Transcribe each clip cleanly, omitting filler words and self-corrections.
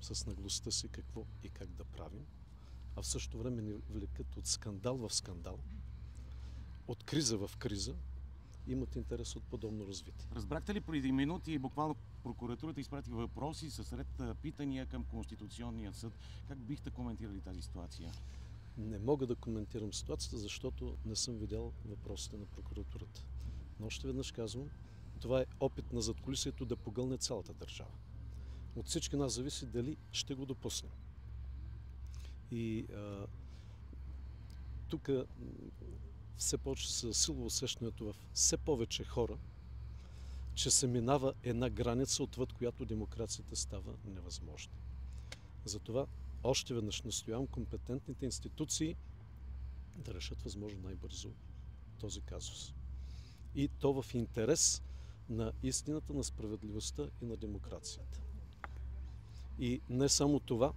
с наглостта си какво и как да правим, а в същото време ни влекат от скандал в скандал, от криза в криза, имат интерес от подобно развитие. Разбрахте ли преди минути, буквално прокуратурата изпрати въпроси сред питания към Конституционния съд. Как бихте коментирали тази ситуация? Не мога да коментирам ситуацията, защото не съм видял въпросите на прокуратурата. Но още веднъж казвам, това е опит на задкулисието да погълне цялата държава. От всички нас зависи дали ще го допуснем. И тук все повече се засилва усещането в все повече хора, че се минава една граница, отвъд която демокрацията става невъзможна. Затова още веднъж настоявам компетентните институции да решат възможно най-бързо този казус. И то в интерес на истината, на справедливостта и на демокрацията. И не само това,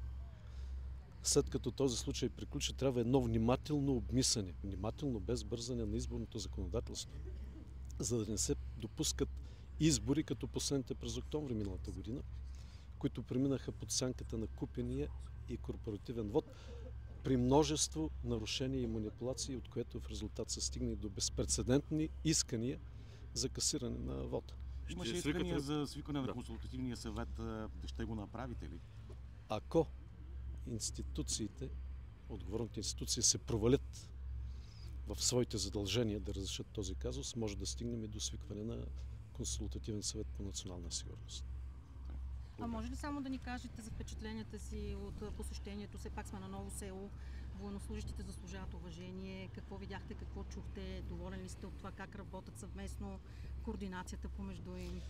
след като този случай приключи, трябва едно внимателно обмислене, внимателно без бързане на изборното законодателство, за да не се допускат избори като последните през октомври миналата година, които преминаха под сянката на купения и корпоративен вод, при множество нарушения и манипулации, от което в резултат се стигне до безпрецедентни искания за касиране на вода. Имаше искания за свикване на консултативния съвет. Ще го направите ли? Ако институциите, отговорните институции се провалят в своите задължения да разрешат този казус, може да стигнем и до свикване на консултативен съвет по национална сигурност. А може ли само да ни кажете за впечатленията си от посещението? Все пак сме на Ново село. Военнослужащите заслужават уважение. Какво видяхте, какво чухте? Доволен ли сте от това как работят съвместно, координацията помежду им?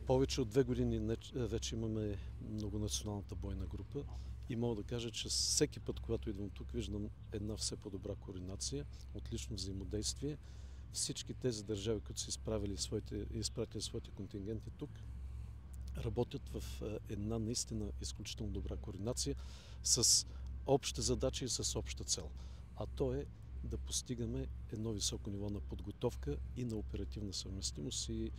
Повече от 2 години вече имаме многонационалната бойна група и мога да кажа, че всеки път, когато идвам тук, виждам една все по-добра координация, отлично взаимодействие. Всички тези държави, които са изпратили своите контингенти тук, работят в една наистина изключително добра координация с обща задача и с обща цел. А то е да постигаме едно високо ниво на подготовка и на оперативна съвместимост. И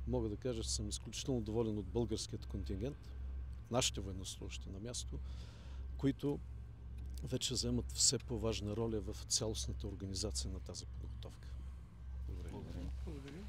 мога да кажа, че съм изключително доволен от българският контингент, нашите военнослужащи на място, които вече вземат все по-важна роля в цялостната организация на тази подготовка. Благодаря. Благодаря.